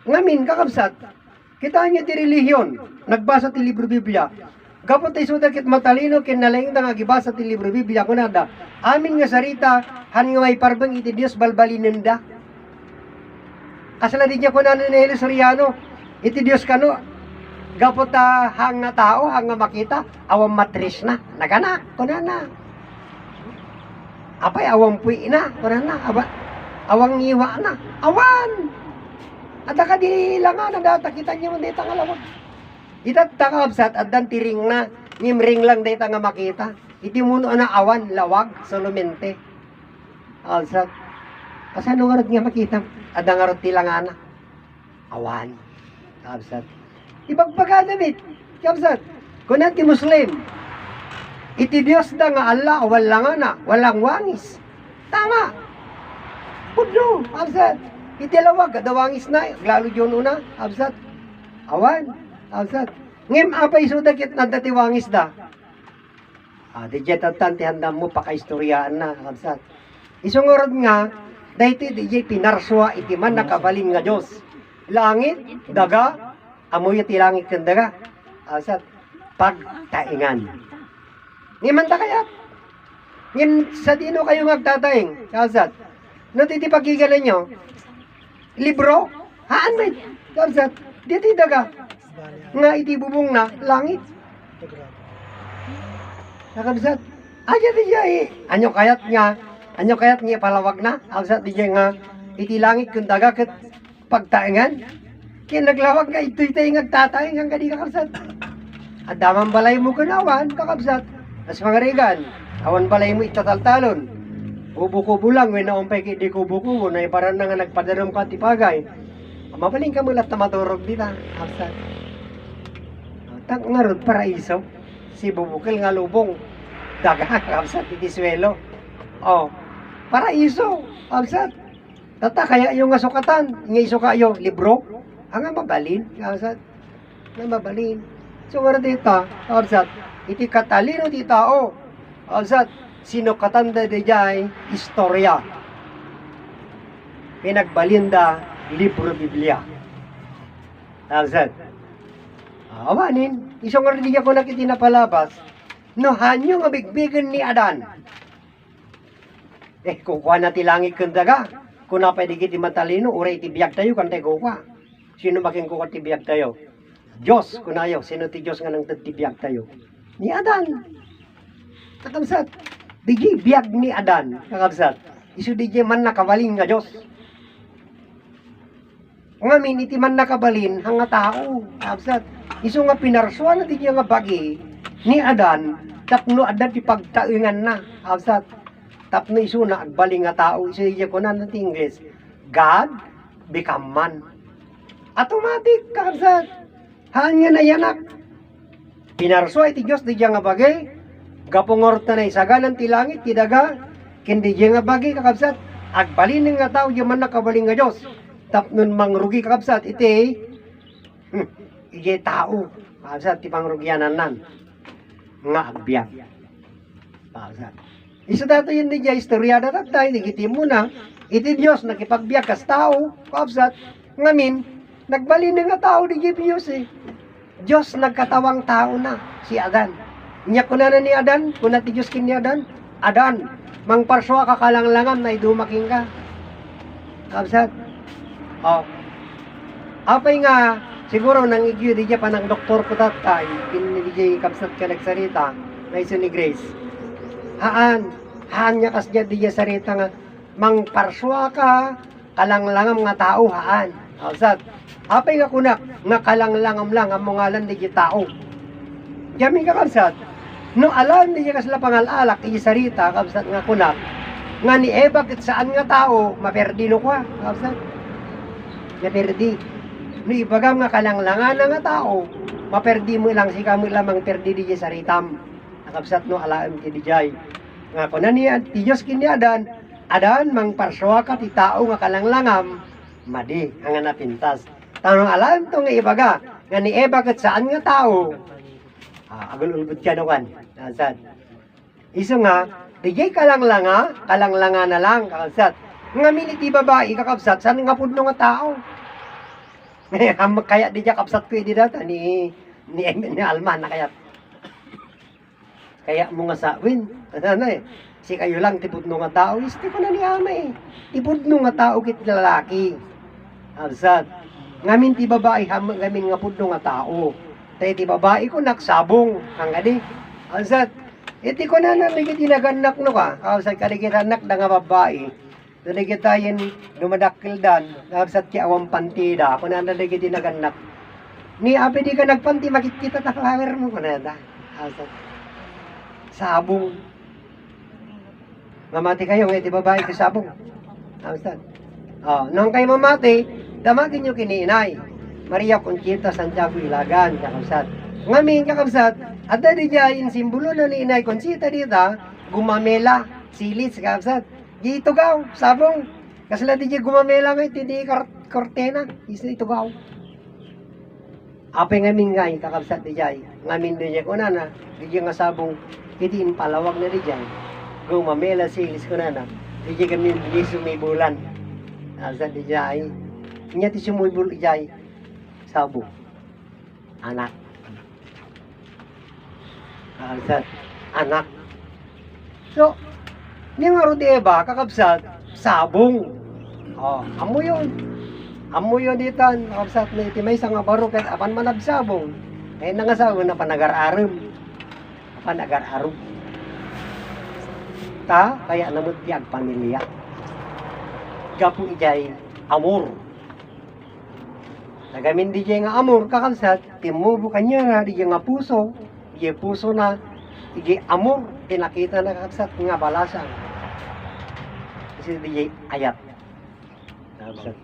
Ngamin, kakabsat, kita niya ti relihiyon, nagbasa ti libro Biblia. Gapot tayo suda kit matalino, kinalaing na nga gibasa ti libro Biblia, kunada, amin nga sarita, han nga may parbang iti Diyos balbalinin da. Kasala di niya kunana ni Heli Soriano, iti Diyos kano, gapot hang nga tao, hang nga makita, awang matris na, nagana, kunana. Apay, awang puwi na, kunana, awang iwa na, awan! At ka di lang nga, nadatakita niyo mo dito nga lawag. Itat takabsat at dan tiring na, nimring lang dito nga makita. Iti muno na awan, lawag, solumente. Alsat. Kasi ano nga nga makita? At nga rin tilangana. Awan. Kabsat. Ipagpagadamit. Kabsat. Kunan ti Muslim. Iti Diyos da nga Allah, walang na, walang wangis. Tama. Pudlo. Kabsat. Iti lawag, kadawangis na, lalo yun una, absat. Awan, absat. Ngem, apay sudakit na datiwangis da. Di jetatan, tihanda mo, pakaistoryaan na, absat. Isungurod nga, dahiti di pinarswa, iti man nakabalin nga Diyos. Langit, daga, amoy iti langit kang daga. Absat, pagtaingan. Ngayon ta kaya? Ngayon, sa dino kayo magtataing, absat. No, titi pagigalan nyo, libro, haan may, kabsat, dito daga, nga iti bubong na, langit. Nakabsat, aja di jay, anyo kayat nga palawag na, kabsat di jay nga, iti langit kung daga kat pagtaingan, kaya naglawag nga ito ngagtataing ang kadi kakabsat. At damang balay mo kunawan, kakabsat, as mga rigan, awan balay mo itataltalon. Kubo-kubo lang, when naumpay di kubo-kubo, na iparan na nga nagpadaram ka tipagay. Mabaling ka mulat na maturog dita, absat. Tak nga ron, paraiso. Si bubukil nga lubong. Daga, absat, iti swelo. Oh, paraiso, absat. Tata, kaya yung nga sukatan, nga isuka yung libro, nga mabalin, absat. Nga mabalin. So, nga dita, absat, iti katalino di tao, absat. Sino katanda de jay istorya. Pinagbalinda libro Biblia. Absat. Awanin, isong ardiya ko nakitinapalabas, no hanyo nga bigbigan ni Adan. Kukuha na tilangit kang daga. Kung napay di matalino, uray tibiyag tayo, kantay kukuha. Sino making kukuha tibiyag tayo? Diyos, kunayo. Sino ti Diyos nga nang tibiyag tayo? Ni Adan. Kakabsat. Digi biyag ni Adan, kakabsat. Isu digi man nakabalin nga Diyos. Ngamin, iti man nakabalin, hanga tao, kakabsat. Isu nga pinarsuan na digi nga bagi ni Adan, tapno Adan ti pagtaingan na, kakabsat. Tapno isu na agbaling nga tao, isu digi ko na natin English. God become man. Automatic, kakabsat. Hanya na yanak. Pinarsuan iti Diyos digi nga bagi, gapungorta na isagalan ti langit, ti daga, kindi nga bagi kakabsat, agbalin nga tao, yung man nakabaling nga Diyos, tapnon mangrugi kakabsat, iti, iti tao, kakabsat, ti pangrugyanan nan, nga agbiyak, kakabsat. Isa dato yun di dya, istoryada tatay, nagiti mo na, iti Diyos, nakipagbiyak kas tao, kakabsat, ngamin, nagbalin nga tao, di Diyos Diyos nagkatawang tao na, si Adan. Nya kuna na ni Adan, kuna ti Diyos kin ni Adan, Adan, mangparswa ka kalanglangan na idumaking ka. Kabsat. Oh. Apay nga, siguro nang igyo di dya pa ng doktor ko tatay, pinili dya kabsat ka nagsarita, na iso ni Grace. Haan niya kas dya di dya sarita nga, mangparswa ka, kalanglangan nga tao, haan. Kabsat. Apay nga kuna, nga kalanglangam lang, ang mungalan di dya tao. Diyami ka kabsat. No alam niya kasla pangalalak, sarita, kabsat nga kunak, nga ni Eva, kit saan nga tao, maperdi no kwa, kabsat. Maperdi. No ibagam nga kalanglangan nga tao, maperdi mo lang, sika mo lamang perdi di saritam. Kabsat no alam ti dijay. Nga kunan niya, ti Diyos kini Adan, Adan, mang parswa ka ti tao nga kalanglangam, madi, ang napintas. Tanong alam to nga ibaga, nga ni Eva, kit saan nga tao, agul-ulbud ka naman. Kakabsat. Iso nga, digay kalanglanga na lang, kakabsat. Nga miniti babae, kakabsat, saan nga pudno nga tao? Kaya di siya kapsat ko di data ni Alman na kaya mo nga sawin. Ano eh, si kayo lang tipudno nga tao, isti ko na ni ama eh. Tipudno nga tao kit lalaki. Absat. Ngamin ti babae ngamin nga pudno nga tao. Tay ti babae ko naksabong ang adi. Absat. Iti ko na ligit ginaganak no ka. Absat kaligit anak da nga babae. Daligit tayen dumadakil dan. Absat ki awang pantida. Ko na ligit ginaganak. Ni abi di ka nagpanti makikita ta flower mo ko na da. Absat. Sabong. Mamati kayo, ngayon, di babae ko sabong. Amstad. Nung kayo mamati, damagin nyo kiniinay. Maria Conchita Santiago Ilagan, kakabsat. Ngamin, kakabsat, at dadi dyan, simbolo na ni Inay Conchita dito, gumamela, silis, kakabsat. Dito gaw, sabong. Kasi lang di dyan gumamela ngayon, hindi kortena, ito gaw. Apay ngamin ngayon, kakabsat di dyan. Ngamin di dyan ko na, di dyan nga sabong, itiin palawag na di dyan. Gumamela silis ko na, di dyan kami di sumibulan. Asa di dyan, niya ti sumibul di dyan, sabong. Anak. Kakabsat, anak. So, niya nga ro di ba, kakabsat, sabong. Amo yun. Amo yun dito, kakabsat na iti may nga baro kahit apan manabsabong. Kaya nga sabong na panagar-arum. Panagar-arum. Ta, kaya namut tiyag pamilya. Gapu ijay, amor. Nagamin di jay nga amor, kakabsat, timubo kanya na, di jay nga puso, di jay puso na, di jay amor, tinakita na kakabsat, nga balasang. Kasi di jay ayat. Kakabsat.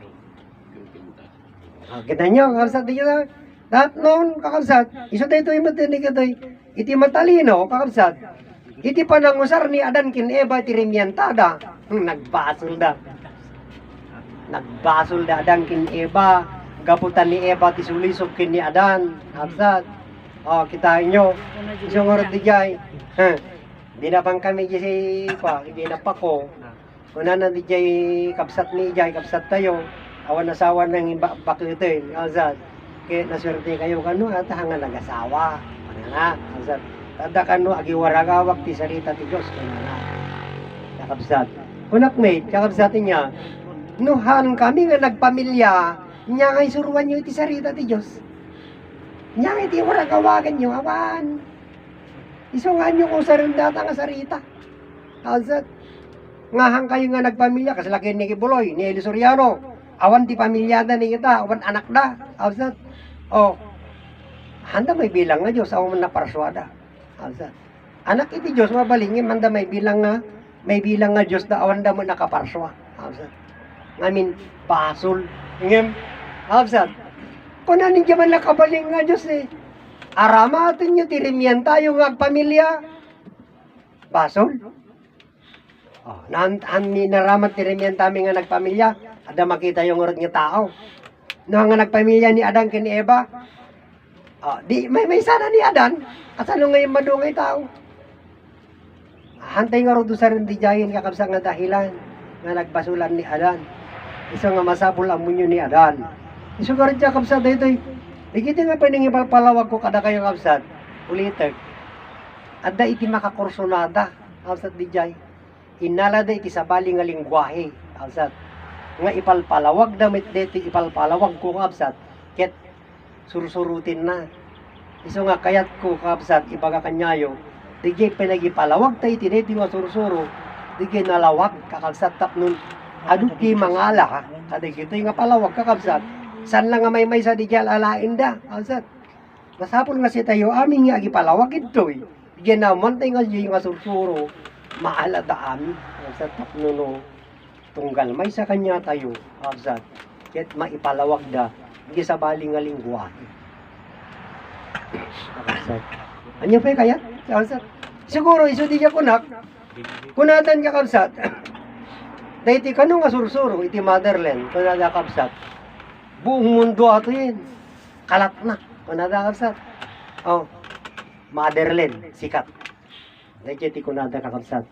Kita nyo, kakabsat, di jay lahat noon, kakabsat, iso dito yung matinig ito, iti matalino, kakabsat, iti panangusar ni Adan kin Eva, iti rimyantada, nagbasol da. Nagbasol da Adan kin Eva, gaputan ni Eva, ti sulisog kin ni Adan, kakabsat. Kita nyo, isang oras di jay, di na pang kami di na pa ko, kuna na di jay, kapsat ni jay, kapsat tayo, awan asawa ng bakitin, kakabsat. Kaya naswerte kayo kano at hanga nag-asawa. Ano na? Tada kano agiwaragawak ti sarita ti Diyos. Ano na? Kakabsat. Kunak mate, kakabsatin niya, nuhan kami nga nagpamilya, niya nga isuruan nyo iti sarita ti Diyos. Niya nga iti waragawagan nyo, awan. Isungan nyo kung sarindata nga sarita. Kakabsat. Ngahang kayo nga nagpamilya, kasi laki ni Kibuloy, ni Eli Soriano, awan ti pamilyada ni kita, awan anak da. Kakabsat. Handa may bilang nga Diyos, awan man na parswada. Kakabsat. Anak iti Diyos, mabalingin, handa may bilang nga Diyos da, awan da mo nakaparswa. Kakabsat. Ngamin, pasol. Ngem, kakabsat. Kung nanin ka man nakabaling nga Diyos eh. Aramatin nyo, tirimyan tayo nga pamilya. Pasol. Naramat tirimyan tami nga nagpamilya. Ada makita yung urot nga tao. No nga nagpamilya ni Adan ken Eva. Di may sana ni Adan. Kasano ngayon madungay tao. Hantay nga ro do sa rin di jayin kakabsa nga dahilan nga nagbasulan ni Adan. Isa nga masabol ang munyo ni Adan. Iso ka rin siya kabsat dito. Digiti nga paningipalpalawag ko kada kayo kabsat. Ulitek. Adda iti makakursonada. Kabsat di jay. Inala da iti sabali nga lingwahe. Kabsat. Nga ipalpalawag damit deti ipalpalawag ko kabsat ket sursurutin na iso nga kayat ko kabsat ibaga kanyayo digay pinagipalawag tay tineti nga sursuro digay nalawag kakabsat tapnon adu ki mangala kaday kito nga palawag kakabsat san lang nga may sa digay alain da kabsat masapon nga si tayo amin nga agipalawag ito digay naman tay nga yung sursuro maala da amin kabsat tapnon tunggal may sa kanya tayo, kabsat, ket maipalawag da, hindi sa baling nga lingwahe. Kabsat. Anya pa kaya? Kabsat. Siguro, iso di ka kunak, kunatan ka kabsat, dahiti ka nga sursuro, iti motherland, kunada kabsat, buong mundo ato yun, kalat na, kunada kabsat, motherland, sikat, dahiti kunada ka kabsat,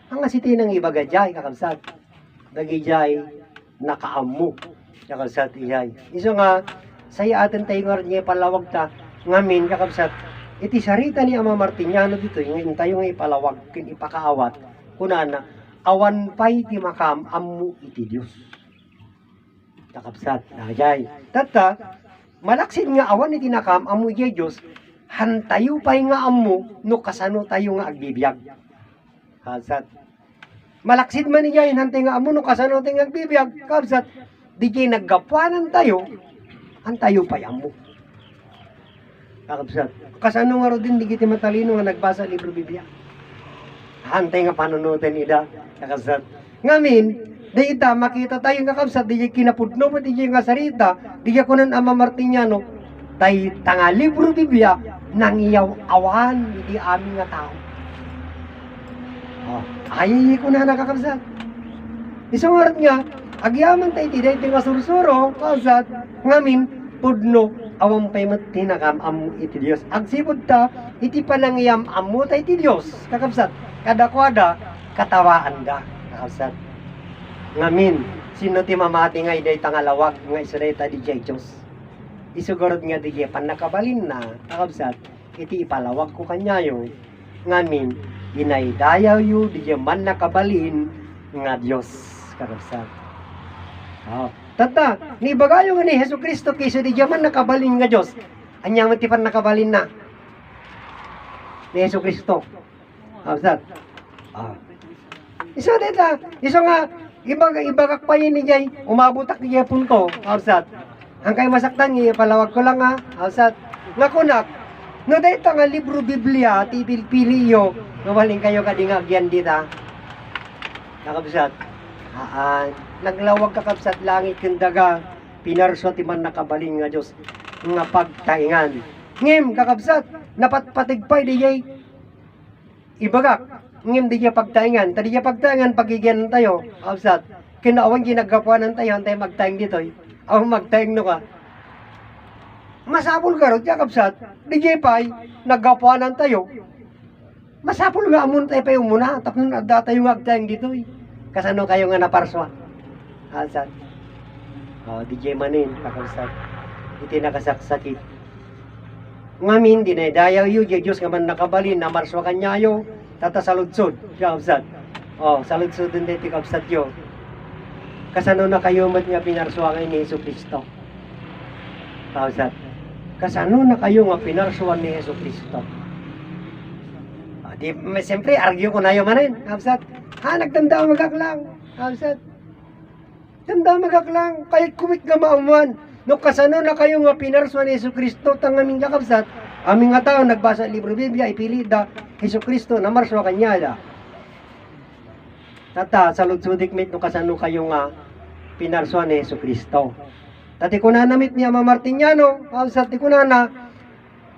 ang asitin ng iba gajay kakabsat. Dagijay nakaammo. kakabsat iyay. Iso nga, saya atin tayo nga rin palawag ta, ngamin kakabsat, iti sarita ni Ama Martiniano dito, ngayon tayo nga ipalawag, kin ipakaawat, kunana, awan pa'y ti makam, amu iti Diyos. Kakabsat, najay. Tata, malaksid nga awan iti nakam, amu iti Diyos, hantayo pa'y nga amu, no kasano tayo nga agbibiyag. Kakabsat, malaksid man niya, hantay nga amu, no kasano tayo nga agbibiyag. Kakabsat, di kayo naggapuanan tayo, hantayo pa'y amu. Kakabsat, kasano nga ro din, di kita matalino nga nagbasa libro Biblia. Hantay nga panunutin ida, kakabsat. Ngamin, di ita makita tayo nga kakabsat, di kinapudno mo, di nga sarita, di kunan Ama Martiniano, tay tanga libro Biblia, nang iyaw awan, hindi aming nga tao. Ayayi ko na nakakabsat. Isungarat nga, agyaman tayo tiday nga sursuro, kakabsat, ngamin, pudno, awang pa'y matinakam amu iti Diyos. Agsipod ta, iti panangiyam amu tayo iti Diyos, kakabsat. Kadakwada, katawaan da, kakabsat. Ngamin, sino ti mamati nga iday tangalawag nga isureta di jay Diyos. Isugurod nga di jay panakabalin na, kakabsat, iti ipalawag ko kanyayo. Ngamin, inaydayaw yu di jay man nakabalin nga Diyos, kakabsat. Tata, ni bagayo nga ni Hesus Kristo kiso di jay man nakabalin nga Diyos. Anya man ti pan nakabalin na ni Hesus Kristo. Kakabsat. Isa dita, isa nga, ibagak pa yun ni Jay, umabutak ni Jay punto, kakabsat. Ang kayo masaktan niya, palawag ko lang ha, kakabsat. Nakunak, no dita nga libro Biblia, tipil-pili yo, nawaling kayo kadingagyan dita. Kakabsat. Naglawag kakabsat langit kendaga, pinarso ti man nakabalin nga Diyos, nga pagtaingan. Ngem, kakabsat, napatpatigpay di Jay, ibagak, ngem di niya pagtaingan. Tadi niya pagtaingan, pagigyan tayo, kakabsat. Kinawang ginagapuanan tayo, tayo magtaing dito. Awang magtaing no ka. Masapul ka rin, kakabsat. Di niya pa'y, naggapuanan tayo. Masapul nga amon tayo pa yung muna. Tapos na tayo magtaing dito. Kasano kayo nga naparswa? Kakabsat. Di niya manin, kakabsat. Iti nakasaksakit. Ngamin, dinaydayaw yu, Diyos nga man nakabalin, na marswa kanyayo, tata saludsod, kakabsat. Saludsod din dito, kakabsat yu. Kasano na kayo mat nga pinarswa ni Hesus Kristo? Kakabsat. Kasano na kayo nga pinarswa ni Hesus Kristo? Siyempre, argue ko na yung manin, kakabsat. Nagtanda magaklang, kakabsat. Tanda magaklang, kahit kumit nga maamuan. No kasano na kayo nga pinarswa ni Hesus Kristo tang aming kakabsat, aming nga tao nagbasa libro Biblia, ipili da Hesus Kristo na marswa kanya da. Tata, salud-sudik mit no kasano kayo nga pinarswa ni Hesus Kristo. Tati ko na namit ni Ama Martiniano, kakabsat, ti ko na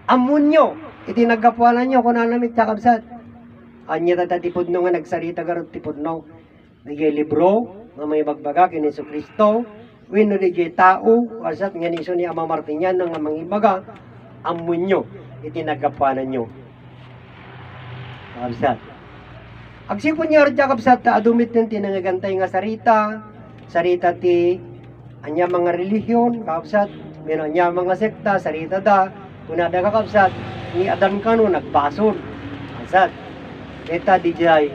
amunyo, iti nagkapuanan nyo, ko na namit kakabsat. Anya tatatipod no nga nagsarita garot tipod no. Nagay libro, nga may magbaga kin Hesus Kristo, wino di jay tao, asat nga niso ni Ama Martiniano nga mangibaga, amunyo, itinagapanan nyo. Kakabsat. Agsipon nyo rin kakabsat, adumit ng tinangagantay nga sarita ti anya mga relihiyon, kakabsat, meron anya mga sekta, sarita da, kunada kakabsat, ni Adan kano nagbasol, kakabsat. Eta di jay,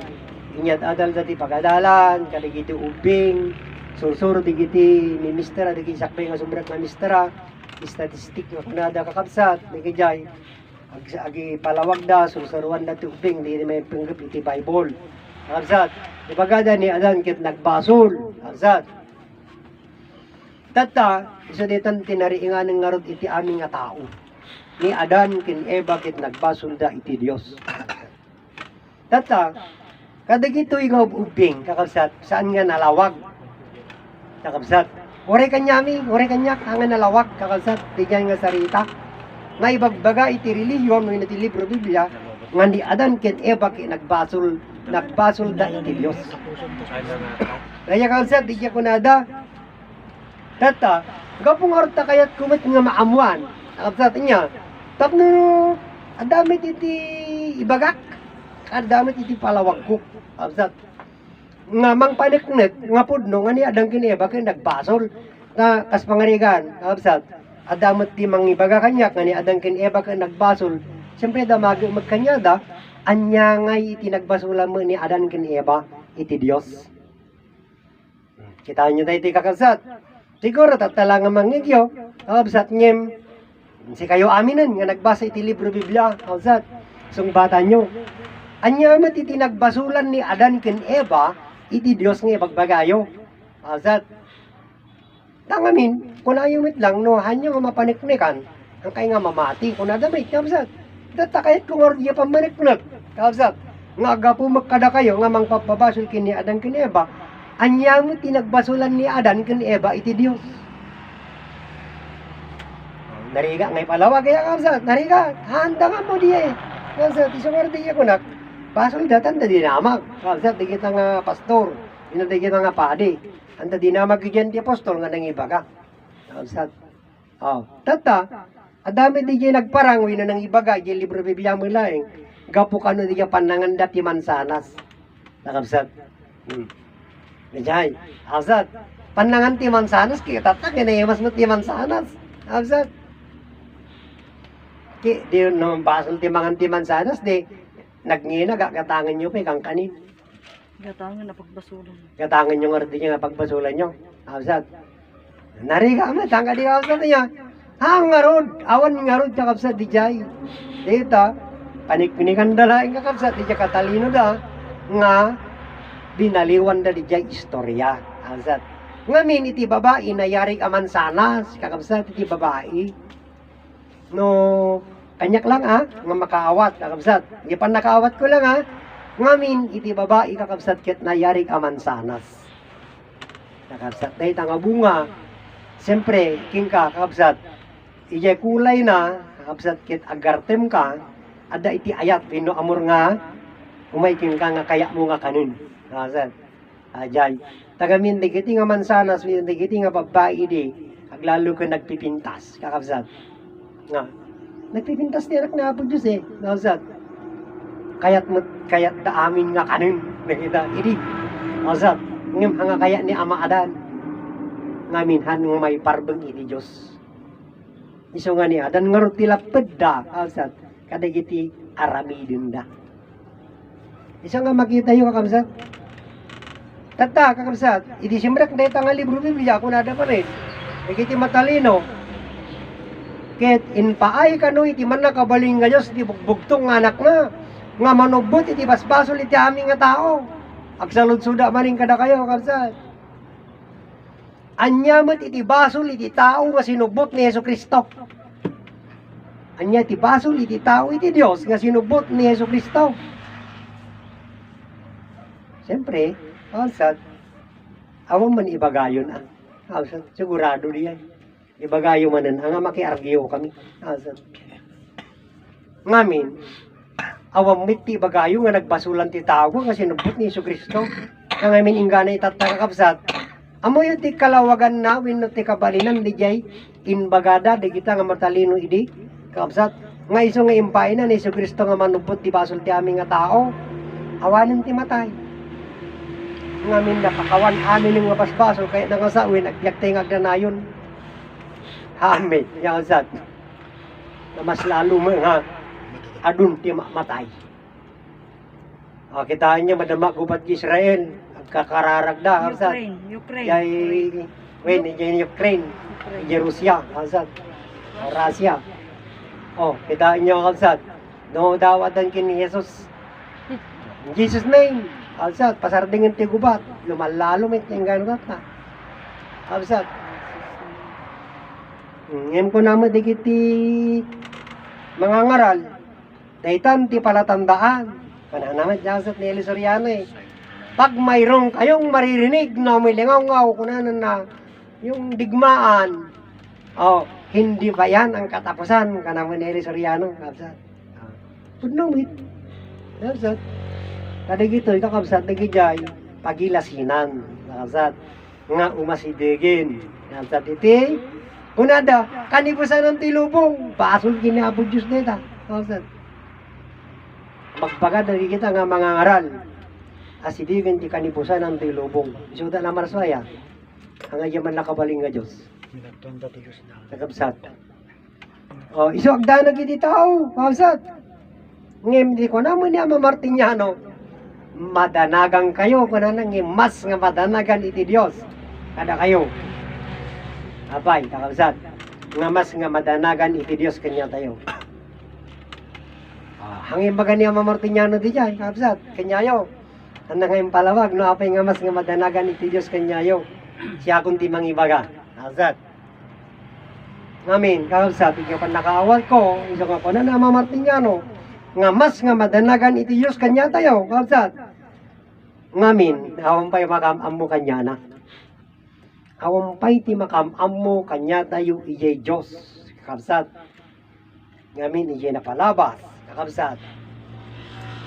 inyat adal dati pagadalan, kaligiti ubing, sursuro digiti ni mistera digi sakpay nga subrak na mistera statistik nga kunada kakabsat digi jay agi palawag da sursuruan da tubing di may panggap iti Bible kakabsat ibagada ni Adan kit nagbasol kakabsat tata iso ditan tinariingan ng ngarod iti aming nga tao ni Adan kin Eva kit nagbasol da iti Dios tata kadagito nga ubing kakabsat saan nga nalawag kakabsat. Ore kanyami, ore kanyak, ang nalawak, kakabsat, tigyan nga sarita. Nga ibagbaga iti reliyon, no iti libro Biblia, nga ni Adan ken Eva nagbasol da iti Diyos. Kaya kakabsat, tigyan ko nada. Tata, gapong orta kayat kumit nga maamuan, kakabsat niya, tapno, adamit iti ibagak, adamit iti palawag ko, kakabsat. Nga mang paniknet nga pudno nga ni Adan ken Eva ken nagbasol na kas pangarigan, kabsat, adamot ti mangibaga kanya, nga ni Adan ken Eva ka nagbasol, siyempre da magkanya da, anya ngay iti nagbasulan mo ni Adan ken Eva, iti Diyos. Kita nyo tayo iti kakabsat. Siguro tatala nga mangigyo, kabsat ngem, si kayo aminan nga nagbasa iti libro Biblia, kabsat, sungbata nyo. Anya mo iti nagbasulan ni Adan ken Eva, iti Diyos nga bagbagayo. Kabsat, tangamin, kung ayumit lang, no, hanyo nga mapaniknikan, ang kaya nga mamati, kung nadamay, kabsat, datakayat kung ordiya pa maniknak, kabsat, nga aga po magkada kayo, nga mangpapabasol kin ni Adan kin Eva, anya mo tinagbasulan ni Adan kin Eva, iti Diyos. Nariga, ngay palawag kaya kabsat, nariga, handa nga mo diya eh, kabsat, isang ordiya ko nak, basol datan da dinamag, kabsat, di kita nga pastor, di kita nga padi, anda dinamag yun di apostol nga nangiba ka. Kabsat. Oh, tata, adami di dyan nagparang, wino nang ibaga, dyan libro Biblia mo laing, gapo ka no di dyan panangan dati mansanas. Nakabsat. Dijay, kabsat, panangan ti mansanas, kaya tata, kinayamas mo ti mansanas. Kabsat. Di no, basol ti mangan ti mansanas, di, nagngina, gakatangan nyo pa, kang kanin. Gatangan na pagbasulan. Katangan nyo nga rin nga pagbasulan nyo. Kabsat. Nariga mo, tangka di kabsat niya. Nga rod, awan nga rod ka kabsat di jay. Dita, panikpinikan dala yung kakabsat di jay katalino da. Nga, binaliwan da di jay istorya. Kabsat. Ngamin iti babae na yari amansanas. Kakabsat iti babae. No, kanyak lang nga makaawat. Kakabsat. Di pa nakaawat ko lang ngamin iti babae kakabsat ket nayarig amansanas. Kakabsat day tanga bunga. Siyempre, king ka kakabsat. Ije kulay na kakabsat ket agartem ka. Ada iti ayat pino amor nga umay king ka nga kaya mo nga kanun. Kakabsat. Ajay. Tagamin digiti nga mansanas, digiti nga babae di. Aglalo ka nagpipintas. Kakabsat. Nga. Nagpipintas ni anak na apo Diyos eh. Kakabsat. Kayat da amin nga kanin nakita idi asap ngem nga kaya ni Ama Adan ngamin han nga may parbeng iti Dios iso nga ni Adan nga rutilaped da asap kadagiti aramidin da iso nga makita yung kakabsat tata kakabsat idi simrak deta nga libro Biblia kung nada pa rin ikiti matalino ket inpaay kano iti man nakabaling nga Diyos di bugbugtong anak nga manubot iti basbasol iti aming nga tao. Agsalud-suda maning kada kayo, kabsat. Anyamot iti basol iti tao nga sinubot ni Jesucristo. Anya iti basol iti tao iti Dios nga sinubot ni Jesucristo. Siyempre, kabsat, awang man ibagayon kabsat, sigurado diyan. Ibagayo manan, nga makiargiyo kami. Kabsat. Ngamin, awam miti bagayo nga nagbasulan ti tao nga sinubot ni Jesucristo. Nga ngamin ingganay tatakakabsat. Amo yung ti kalawagan na wino ti kabalinan di jay inbagada di kita nga matalino idi. Kabsat. Nga iso nga impay na ni Jesucristo nga manubot ti basol ti aming nga tao. Awanin ti matay. Ngamin napakawan amin nga basbasol kaya nangasawin agyak ti nga agdanayon. Amen. Kabsat. Na mas lalo mo nga adun ti matay. Kitaan niya madama gubat Israel. Agkakararag da. Ukraine. Yay, when Ukraine. Russia. Kalsat. Russia. Kitaan niyo kalsat. No dawadan kin ni Jesus. In Jesus name. Kalsat. Pasardingin ti gubat. Lumalalo may tinggan ka ta. Kalsat. Ngayon ko naman digiti mga ngaral. Daytan ti palatandaan. Pananamat jasat ni Eli Soriano eh. Pag mayroong kayong maririnig na may lingaw-ngaw kunanan na yung digmaan, hindi ba yan ang katapusan ka naman ni Eli Soriano? Kapsat. Pudnumit. Kapsat. Kadigito, ito kapsat, nagijay, pagilasinan. Kapsat. Nga umasidigin. Kapsat iti. Unada, kanibusan ng tilubong. Paasol kinabod Diyos neta. Kapsat. Magbaga na kita nga mga ngaral. Asidigin ti kanibusan ng tilubong. Isuda na marswaya. ang yaman nakabaling nga Diyos. Kakabsat. O, iso agda na giti tao, kakabsat. Ngem, di ko naman niya mamartinyano, madanagang kayo, kung na mas nga madanagan iti Diyos, kada kayo. Abay, kakabsat, nga mas nga madanagan iti Diyos kanya tayo. Hangin baga niya mamartinyano di dyan, kakabsat, kanyayo. Ano ngayon palawag, no, apay nga mas nga madanagan iti Diyos kanyayo. Siya kundi mangibaga, kakabsat. Ngamin, kakabsat, ikaw pa nakaawal ko, iso nga po na mamartinyano, nga mas nga madanagan iti Diyos kanya tayo, kakabsat. Ngamin, awang pa'y makamam mo kanya na. Awang pa'y ti makamam mo kanya tayo iyay Diyos, kakabsat. Ngamin, iyay napalabas, kakabsat.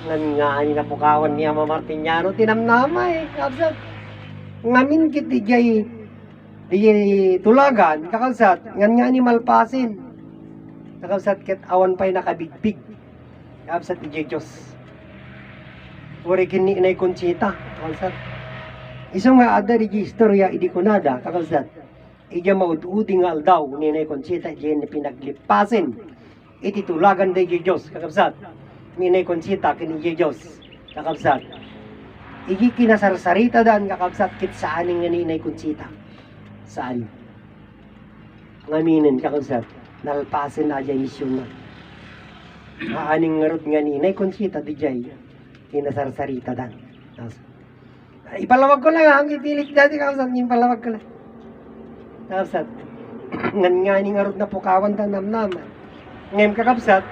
Ngan nga ani napukawan niya mamartinyano, tinamnama kakabsat. Ngamin kit iyay tulagan, kakabsat, ngan nga ni malpasin. Kakabsat, kit awan pa'y nakabigbig. Kakabsat, iyay Diyos. Uri kini inay Conchita, kakabsat. Iso nga ada di istorya idi kunada, kakabsat. Ija maud-udi nga aldaw ni inay Conchita, ija ni pinaglipasin. Iti tulagan da iyay Diyos, kakabsat. Ni inay Conchita, kini iyay Diyos, kakabsat. Iji kinasarsarita dan, kakabsat, kit saaning nga ni inay Conchita. Saan? Ngaminin, kakabsat, nalpasin na ija misyon na. Maaning ngarod nga ni inay Conchita, di jay, kinasarsarita dan. Ipalawag ko lang ang ipilit dati, kakabsat, yung palawag ko lang. Kakabsat, ngan nga ni ngarod na pukawan da namnaman. Ngayon kakabsat,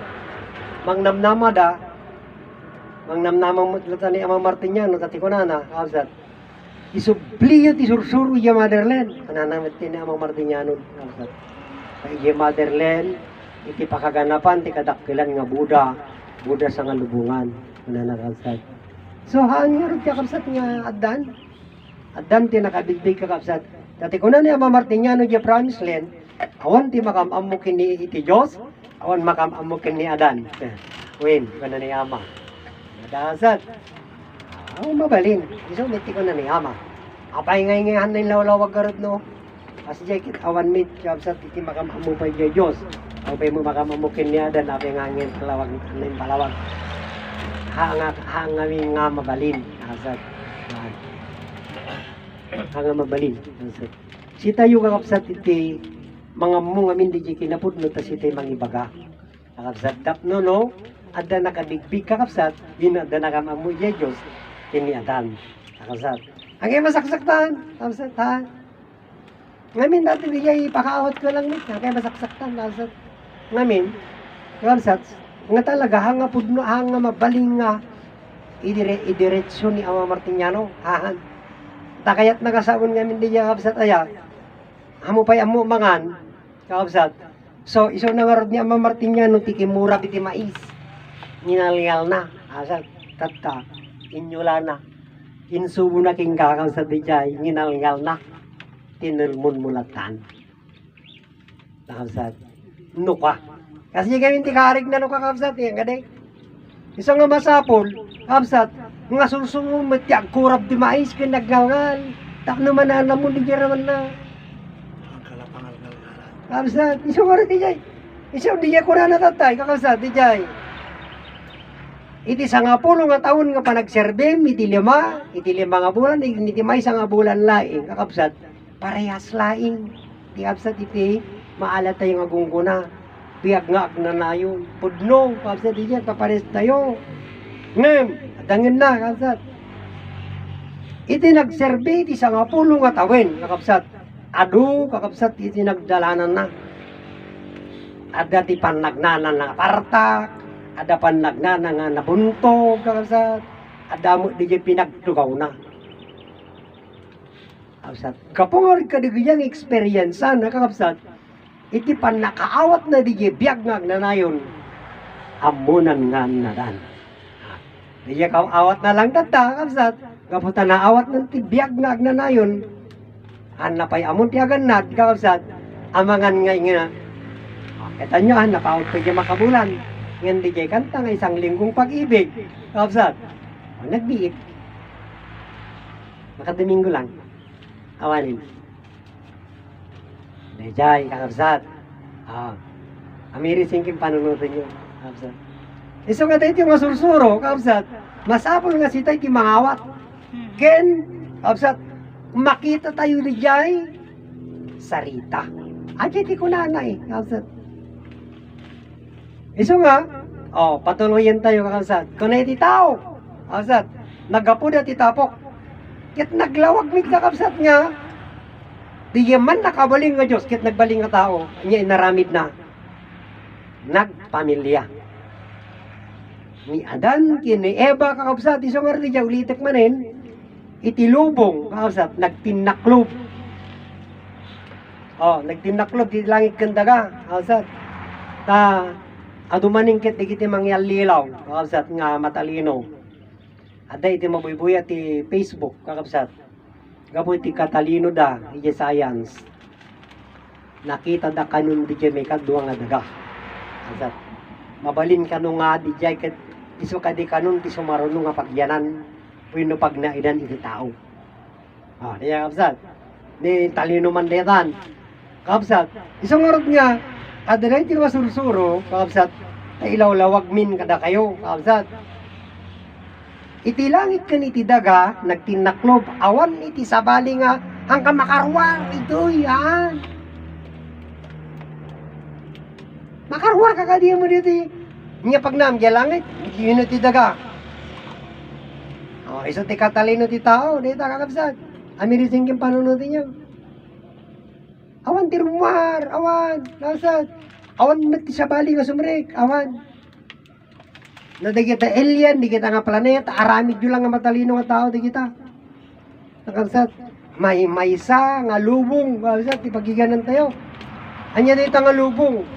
mangnamnama da, mangnamnamang mutlata ni Ama Martiniano, tati ko na, kakabsat, isubliyo ti sursuro iya motherland, kananamit ti ni Ama Martiniano, kakabsat. Iya motherland, iti pakaganapan, ti kadakkilan nga Buddha sa nga lubungan, kananakabsat. So, haan nga rin kakabsat nga Adan ti nakabigbig kakabsat. Dati ko na ni Ama Martiniano di promised land, awan ti makamamukin ni iti Diyos, awan makamamukin ni Adan. Win, ko na ni Ama. Madasat. Awan mabalin. Iso miti ko na ni Ama. Apay ngay-ngayahan na yung lawlawag garot no. Kasi jay kit awan mit, kakabsat iti makamamupay di Diyos. Apay mo makamamukin ni Adan, apay ngangin palawag, ano yung palawag. Hangami nga mabalin. Kakabsat. Hanga mabalin. Si tayo kakabsat iti mga mga mindi di kinapudno ta si tayo mangibaga. Kakabsat dap no ada nakabigbig kakabsat yun ada nakamamu di Diyos kini Adan. Kakabsat ang masaksaktan kakabsat ha. Ngamin dati di jay pakaawat ko lang mit kaya masaksaktan kakabsat. Ngamin kakabsat nga talaga hanga pudno hanga mabaling nga idiretsyon ni Ama Martiniano hahan. Takayat nagasaon nga hindi niya kakabsat aya. Hamo pa'y amo mangan, kakabsat. So, iso na nga ni Ama Martiniano, tikimura biti mais. Ninalial na, asal, tata, inyula na. Insubo na king kakabsat di jay, ninalial na. Tinulmun mulatan. Kakabsat, nuka. Kasi kami tikarig na nuka kakabsat, yan gaday. Iso nga masapol, kakabsat, nga susungo matiag kurap di mais kinaggangal. Tak naman na namun di jaraman na. Kakabsat, iso nga rin di jay. Iso di jay ko na natatay, kakabsat, di jay. Iti sa nga pulo nga taon nga panagserbem, iti lima nga bulan, iti may nga bulan laing, kakabsat, parehas laing. Di kakabsat iti maalat tayo nga gungkuna. Biyag nga agnanayon. Pudno, kakabsat, di jay, papares tayo. Ngem, adangin na, kakabsat. Iti nagserbe, iti sa nga pulo nga tawen, kakabsat. Adu, kakabsat, iti nagdalanan na. Ada ti panagnanan nga partak, ada panagnanan nga nabuntog, kakabsat. Ada mo di pinagtugaw na. Kakabsat, kapungor ka di gayang experience na, kakabsat. Iti panakaawat na di biyag nga nanayon, amunan nga nadan. Di ka awat na lang tata, kakabsat. Kaputa na awat ng tibiyag nga agnanayon. Hanapay amon tiyagan nad, kakabsat. Amangan nga nga. Kita nyo, napawag pa dyan makabulan. Ngayon di jay kanta nga isang linggong pag-ibig. Kakabsat. Nagbiit. Makadomingo lang. Awanin. Rejay, kakabsat. Amiri singkin panunutin nyo, kakabsat. Iso nga tayo yung masursuro, kakabsat. Masapol nga si tayo ti mangawat. Ken, kakabsat, makita tayo rejay, sarita. Ajay ti kunanay, kakabsat. Iso nga, patuloyin tayo, kakabsat. Kunay ti tao, kakabsat. Nagapo na ti tapok. Kit naglawag mig kakabsat nga, di yaman nakabaling nga Diyos, kit nagbaling nga tao, niya inaramid na. Nagpamilya. Ni Adan, kini Eva, kakabsat, isang arti dyan, ulitik manin, itilubong, kakabsat, nagtinaklob. Nagtinaklob, di langit kandaga, kakabsat. Adumaning kit, di kiti mangyalilaw, kakabsat, nga matalino. Ada iti mabuybuya ti Facebook, kakabsat. Gaboy ti katalino da, iti science. Nakita da kanun di may kadwa nga daga. Kakabsat. Mabalin kanu nga di jay kat iso ka di kanun ti sumaruno nga pagyanan. Wino pag naidan iti tao. Di kakabsat. Di talino man detan. Kakabsat. Isang orot nga, kada ti masursuro, kakabsat, ilawlawag min kada kayo, kakabsat. Iti langit kan iti daga, nagtinaklob, awan iti sabali nga, hanggang makarwar, ito yan. Makarwar ka kadiya mo dito. Nga pag naamya langit, yun iti daga. Iso ti katalino ti tao, dito kakabsat. Amirising yung panunutin niya. Awan ti rumar, awan, nasad. Awan ti sabali nga sumrek, awan. Na di kita alien, di kita nga planeta, aramid yun lang nga matalino nga tao, di kita. Nakabsat, may maysa nga lubong, nakabsat, ipagiganan tayo. Anya dito nga lubong.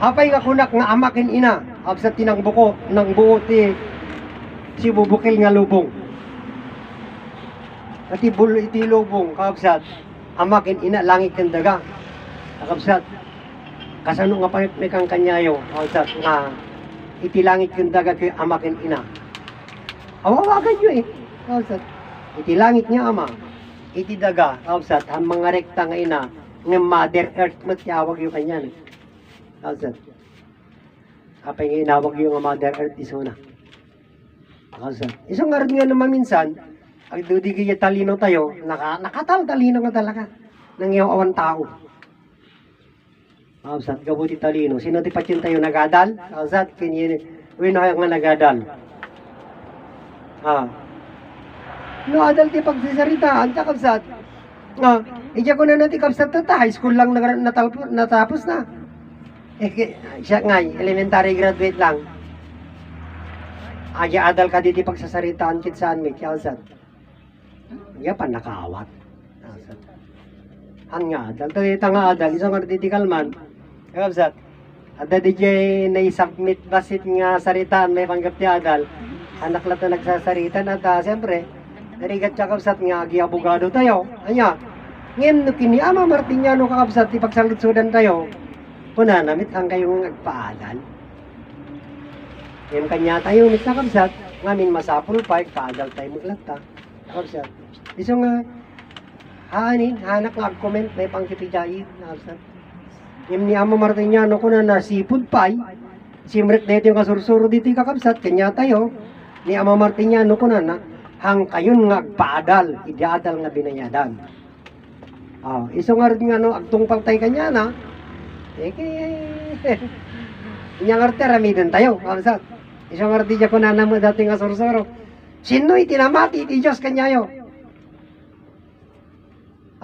Apay nga kunak nga amakin ina, nakabsat tinang buko, nang buo ti si bubukil nga lubong. At iti lubong, nakabsat, amakin ina, langit kang daga. Nakabsat, kasano nga panit may kang kanyayo, nakabsat, nga iti langit yung daga kay amakin ina. Awawagan nyo Kausat. Iti langit niya ama. Iti daga. Kausat. Ang mga rekta nga ina. Ng Mother Earth matyawag yung kanya. Kausat. Kapag nga inawag yung Mother Earth isuna. Kausat. Isang nga nga naman minsan, ang dudi kaya talino tayo, talino nga talaga. Nang iyong awan tao. Kausat, gabuti talino. Sino ti patyin tayo nagadal? Kausat, winoy nga nagadal. No, adal ti pagsisaritaan, kakabsat. Ija ko na nati kabsat na high school lang natapos na. Siya nga, elementary graduate lang. Aja adal ka diti pagsasaritaan kit saan may kakabsat. Iya pa nakaawat. Kakabsat. Nga adal, talita nga adal, isang artitikal man. Kakabsat, ada DJ na isubmit basit nga saritaan may panggap ti adal. Anak lang na nagsasaritan at siyempre, narigat kakabsat nga agi abogado tayo. Anya, ngayon no kini ama Martiniano kakabsat, ipagsalutsudan tayo. Puna namit ang kayong nagpaadal. Ngayon kanya tayo mit kakabsat, ngamin masapul pa, paadal tayo maglata. Kakabsat, iso nga, hanak nga comment may pangkipijayin. Kakabsat. Ngayon ni ama Martiniano ko na nasipod pa, simret na ito yung kasursuro dito yung kakabsat, kanya tayo, ni ama Martiniano ko na, hang kayon nga paadal, ideadal nga binayadan. Iso nga rin nga no, agtong paltay kanya na, inyang arte ramidan tayo, kakabsat. Iso nga rin ko na naman dati nga sursuro. Sino itinamati, iti Diyos kanyayo.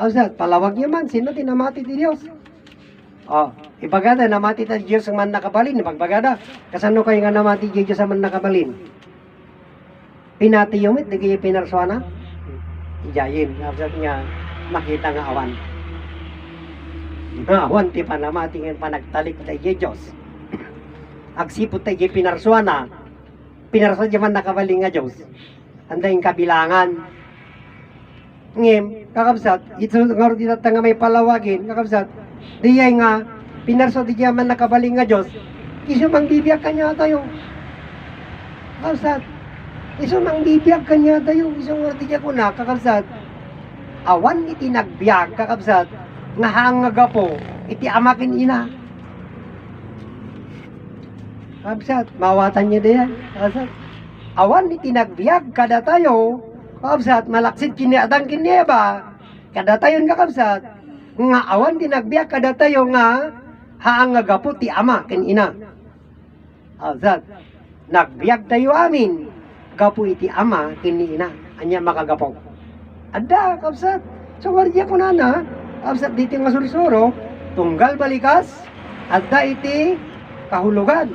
Kakabsat, palawag niya man, sino tinamati, iti Diyos. Ibagada, namati ta Diyos ang man nakabalin, ipagbagada. Kasano kayo nga namati Diyos ang man nakabalin? Pinati yumit, di kayo pinarswana? Ijayin, kakabsat nga, makita nga awan. Awan ti panamati nga panagtalik tayo Diyos. Agsipot tayo pinarswana, pinarswa di man nakabalin nga Diyos. Anday yung kabilangan. Ngem, kakabsat, ito nga rin nga may palawagin, kakabsat, diyay nga, pinarso di man nakabaling nga Diyos, iso mang bibiyag kanya tayo. Kakabsat, iso mang bibiyag kanya tayo, iso nga rin ko na, kakabsat, awan iti nagbiag, kakabsat, nga hangaga po iti amakin ina. Kabsat, mawatan niyo diyan. Kabsat, awan iti nagbiag kada tayo. Kabsat, malaksit kiniadang kinieba. Kada tayo nga kabsat, nga awan ti nagbiag kada tayo nga hangaga po ti ama ken ina. Kabsat, nagbiag tayo amin. Gapo iti ama ken ni ina. Anya makagapo. Ada kabsat. So wardiya ko na kabsat dito nga sursuro, tunggal balikas, adda iti kahulugan.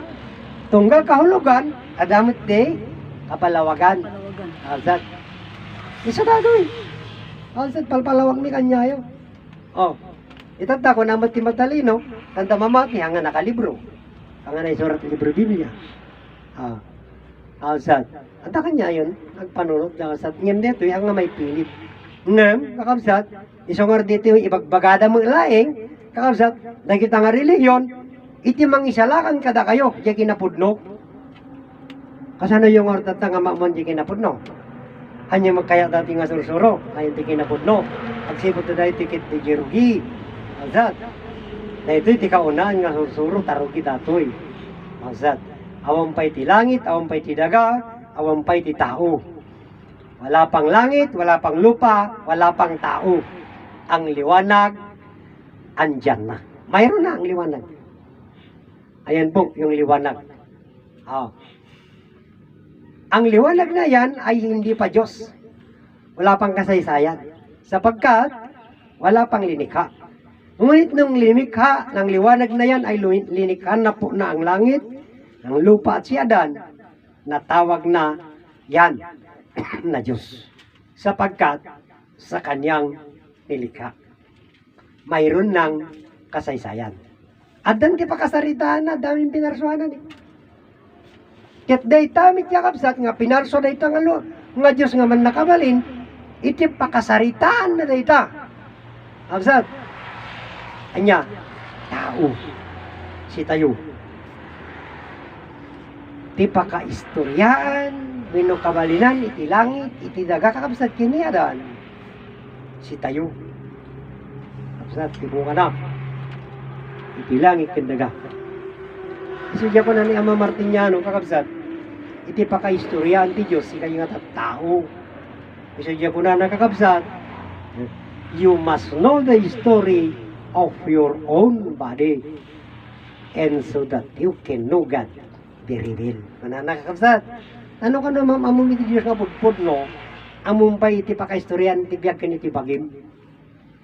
Tunggal kahulugan, adamit de kapalawagan. Palawagan. Kabsat. Isa dadoy. Kabsat palpalawag ni kanyayo. Oh. Itanda ko naman ti Magdaleno, tanda mamati hanga nakalibro. Hanga na isurat ti libro Biblia. Ah. Kabsat. Anta kanya yun, nagpanunod na kabsat. Ngem dito, hanga may pilit. Ngem, kakabsat, isongar dito yung ibagbagada mo ilaing, kakabsat, nakita nga reliyon, iti mangisalakan kada kayo, di kinapudno. Kasano yung ortat nga mamon di kinapudno? Hanya magkaya dati nga sursuro, kaya di kinapudno. Pagsibot na dahil tikit di jirugi. Kakabsat, na ito'y ti kaunaan nga sursuro, tarugi datoy. Kakabsat, awang pa'y ti langit, awang pa'y ti daga, awang pa'y ti tao. Wala pang langit, wala pang lupa, wala pang tao. Ang liwanag, andyan na. Mayroon na ang liwanag. Ayan po yung liwanag. Oh. Ang liwanag na yan ay hindi pa Diyos. Wala pang kasaysayan. Sapagkat wala pang linikha. Ngunit nung linikha ng liwanag na yan ay linikha na po na ang langit, ng lupa at si Adan, natawag na yan na Diyos. Sapagkat sa kanyang nilikha. Mayroon ng kasaysayan. Adan ti pakasaritaan na, daming pinarsuanan eh. Ket day tamit yakapsat nga pinarso day ta nga Diyos nga man nakabalin, iti pakasaritaan na day ta. Kapsat, anya, tao, si tayo. Ti pakaistoryaan, binukabalinan, iti langit, iti daga kakapsat kiniadan. Si tayo. Kapsat, tibo ka na. Iti langit kendaga. Isudya ko na ni Ama Martiniano kakabsat, iti pakaistoryaan ti Diyos, ikayo nga tao. Isudya ko na nakakabsat, you must know the story of your own body, and so that you can know God very well. Nakakabsat, ano ka naman among iti Diyos nga pudpud no, among pa iti pakaistoryaan ti biyak ken iti bagim.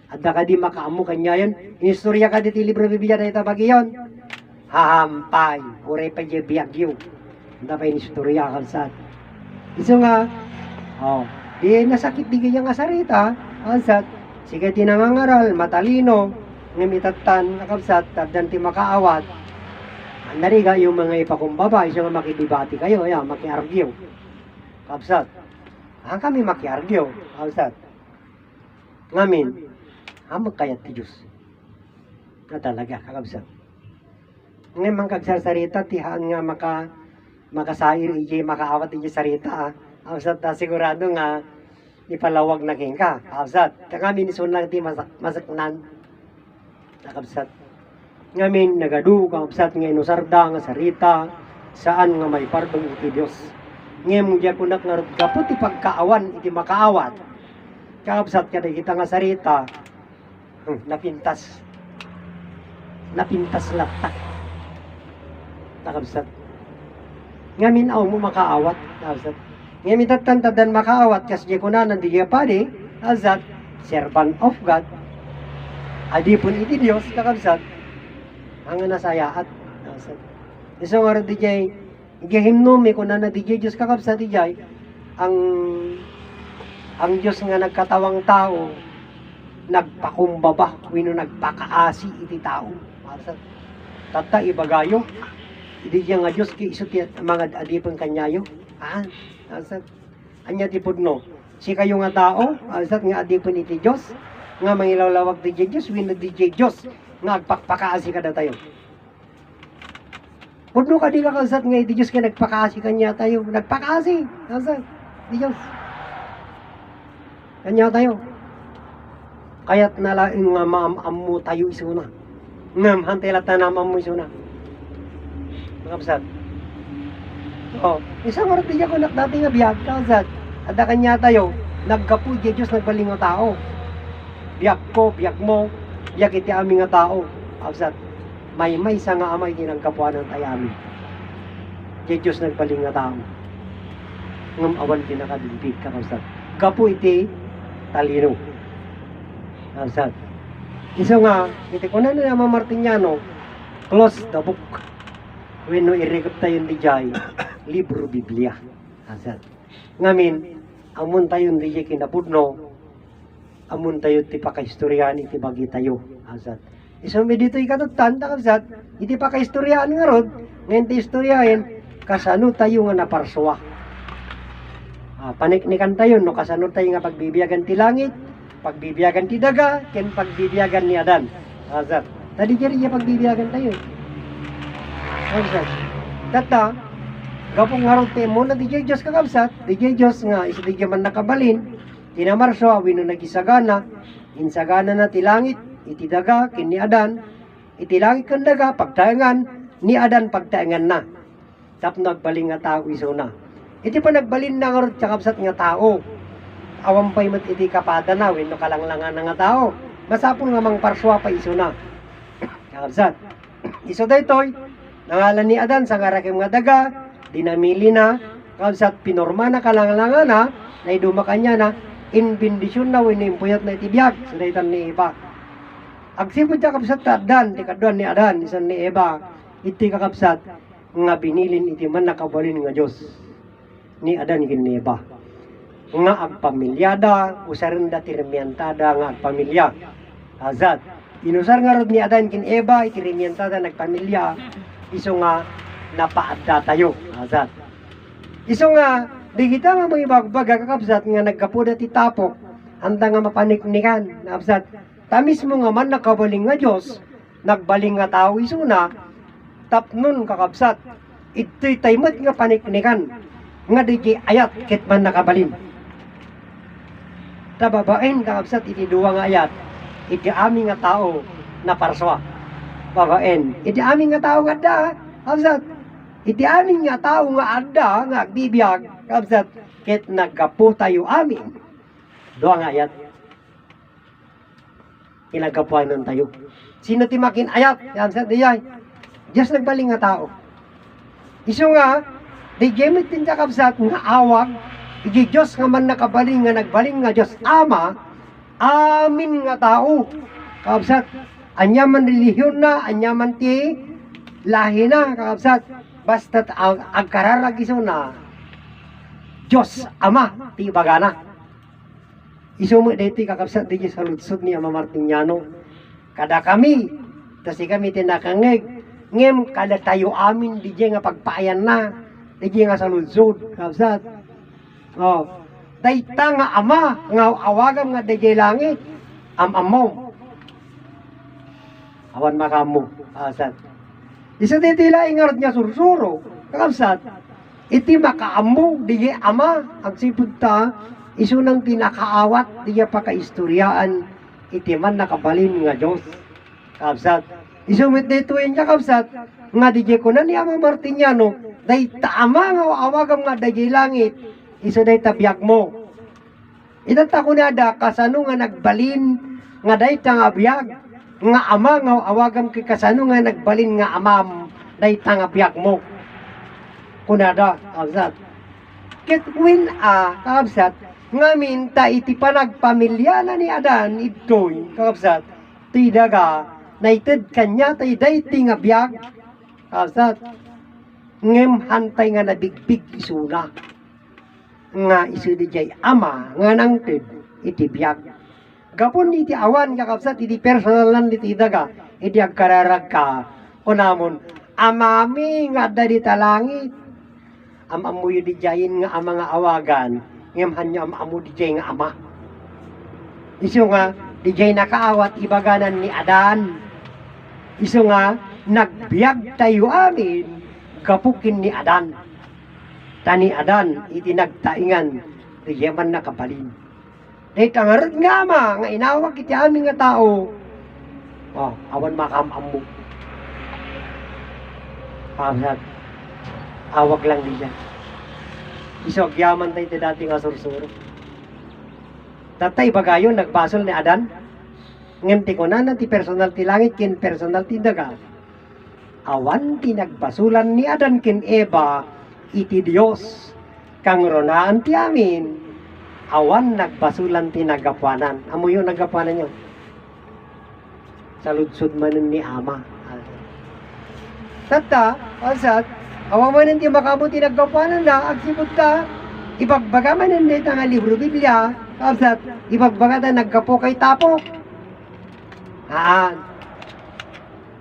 At ka di makaamu kanya yun, inistorya ka diti libro Biblia na itabagi yun. Hahampay, uray pa dyan biyagyo. Hindi pa inistorya kalsat. Iso nga, di nasakit di kanya nga sarita, kalsat, sige tinangangaral, matalino, ngamitatan, nakabsat, taddan ti makaawat. Nariga yung mga ipakumbaba, iso nga makidibati kayo, makiargyo. Kapsat, kami makiargyo, kalsat. Ngamin, magkayat ti Diyos. Na talaga, kakabsat. Ngayon mang kagsasarita, tihaan nga makasair, iji makaawat iji sarita. Kakabsat, na sigurado nga, ipalawag na king ka. Kakabsat, kami nison lang ti masaknan. Kakabsat. Ngamin, nagadu, kakabsat, nga inusarda, nga sarita, saan nga may pardong iti Diyos. Ngayon, mong diya kunak nga kapot ipagkaawan, iti makaawat. Kakabsat, kada kita nga sarita, napintas latak. Kakabsat. Ngamin, mo makaawat. Kakabsat. Ngamin, tatantadan makaawat, kasi ko na nandiya pa di, kakabsat, servant of God, adipon iti Diyos, kakabsat, ang nasayaat. Kakabsat. Iso nga rin di jay, igihimnumi ko na di jay Diyos, kakabsat di jay, ang Diyos nga nagkatawang tao, nagpakumbaba, wino nagpakaasi iti tao. Tata ibagayo, hindi niya nga Diyos ki isot mga adipon kanyayo. Anya tipod no. Si kayo nga tao, asat nga adipon iti Diyos, nga mangilawlawag di Diyos, wino di Diyos, nga agpakpakaasi ka na tayo. Pudno ka di ka kasat nga iti Diyos ka nagpakaasi kanya tayo. Nagpakaasi, asat, di Diyos. Kanya tayo. Kaya't nalaing nga maam mo tayo isuna. Ngam hantay lata namam mo isuna. Makabsat. Oh, isang oras di ko nakdati nga biyag kabsat. Ada kanya tayo naggapu di Diyos nagbaling nga tao. Biyag ko, biyag mo, biyag iti aming nga tao. Kabsat. May sa nga amay ginagkapuan ng tayami. Di Diyos nagbaling nga tao. Ngam awan kinakadimpig kabsat. Gapu iti talino. Kabsat. Iso nga, iti ko na naman Martiniano, close the book. When no irigap tayo di jay, libro Biblia. Kabsat. Ngamin, amun tayo di jay kinapudno, amun tayo ti pakahistoryan iti bagi tayo. Kabsat. Iso may dito ikatutan, kabsat, iti pakahistoryan nga rod, ngayon ti istoryahin, kasano tayo nga naparswa. Paniknikan tayo, no kasano tayo nga pagbibiyagan ti langit, pagbibiyagan ti daga, ken pagbibiyagan ni Adan. Azat. Tadi jeri ya pagbibiyagan tayo. Azat. Tata, gapong harong temo na di Diyos kakabsat, di Diyos nga, isa di man nakabalin, tinamarso, awin na nagisagana, insagana na ti langit, iti daga, ken ni Adan, iti langit ken daga, pagtaengan, ni Adan pagtaengan na. Tap nagbaling nga tao iso na. Iti pa nagbalin na nga kakabsat nga tao. Awampay mat iti kapada na, no kalanglangan na nga tao. Masapol nga mang parswa pa iso na. Kakabsat. Iso daytoy, nangalan ni Adan sa ngarakim nga daga, dinamili na, kakabsat pinorma na kalanglangan na, naiduma kanya na, in bendisyon na, winimpuyat na itibiyag, sa daytan ni Eva. Agsipod kakabsat ta Adan, di kaduan ni Adan, isan ni Eva, iti kakabsat, nga binilin iti man nakabalin nga Diyos. Ni Adan ni Eva. Nga agpamilyada, usarin da tirimiantada nga agpamilya. Azat. Inusar nga rod ni Adan kin Eva, itirimiantada nagpamilya, iso nga napaadda tayo. Azat. Iso nga, di kita nga mga bagbag kakabsat nga nagkapuda ti tapok, handa nga mapaniknikan. Absat. Tamis mo nga man nakabaling nga Diyos, nagbaling nga tao iso na, tapnon kakabsat, ito'y taymat nga paniknikan. Nga di ayat ket man nakabalin. Tababain kakabsat iti duwa nga ayat, iti aming nga tao na parswa. Babain, iti aming nga tao nga adda, kakabsat, iti aming nga tao nga adda, nga agbibiyag, kakabsat, ket nagkapu tayo amin. Duwa nga ayat, kinagapuanan tayo. Sino ti makin ayat, kakabsat, diyay, Diyos nagbaling nga tao. Iso nga, di gemit din kakabsat nga awag, iti Diyos nga man nakabaling nga nagbaling nga Diyos Ama, amin nga tao. Kakabsat, anya man relihiyon na, anya man ti lahi na, kakabsat, basta't agkararag iso na, Diyos Ama, ti bagana. Iso mo dito kakabsat, di sa lutsod ni Ama Martiniano. Kada kami, tasi kami tinakangig, ngem kada tayo amin, di nga pagpaayan na, di nga sa lutsod, kabsat. Oh, dayta nga Ama, nga awagam nga di langit, amamo. Awan makamu, kabsat. Isa dito ingarot nga sursuro, kabsat. Iti makaamu, di Ama, ang sipud ta, iso nang tinakaawat, di pakaistoryaan, iti man nakabalin nga Diyos, kabsat. Isumit dito yung kakabsat, nga di ko na ni Ama Martiniano, day taama nga awagam nga day langit, iso day tabiyag mo. Itata ko na da, kasano nga nagbalin, nga day nga biyag, nga Ama nga awagam kay kasano nga nagbalin nga Amam, day nga biyag mo. Kunada, kakabsat. Kitwin kakabsat, nga minta iti panagpamilya na ni Adan, ito'y, kakabsat, tidaga, naited kanya tay dayti nga biyag kabsat ngem hantay nga nabigbig isuna nga isu di jay Ama nga nangted iti biyag gapon iti awan nga kabsat iti personal lan iti daga iti agkararag ka kunamon amami nga adda di talangit amamuyo di jayin nga ama nga awagan ngem hanya amamu di jay nga Ama isu nga di jay nakaawat ibaganan ni Adan. Iso nga, nagbiag tayo amin, kapukin ni Adan. Tani Adan, iti nagtaingan, riyaman nakabalin. Dahil tangarot nga nga inawag iti amin nga tao. Oh, awan makamam mo. Pamsat, awag lang diyan. Isog yaman tayo ti dati nga sursuro. Tatay bagayon nagbasol ni Adan. Ngem ti kunanan ti personal ti langit kin personal ti daga. Awan ti nagbasulan ni Adan kin Eva iti Dios. Kang ronaan ti amin. Awan nagbasulan ti nagapuanan. Amo yung nagapuanan yun. Sa ludsud manen ni Ama. Tata, asat, awan manen ti makabuti nagapuanan na, agsibot ta, ipagbaga manen dito nga libro Biblia, asat, ipagbaga ta nagkapo kay tapok.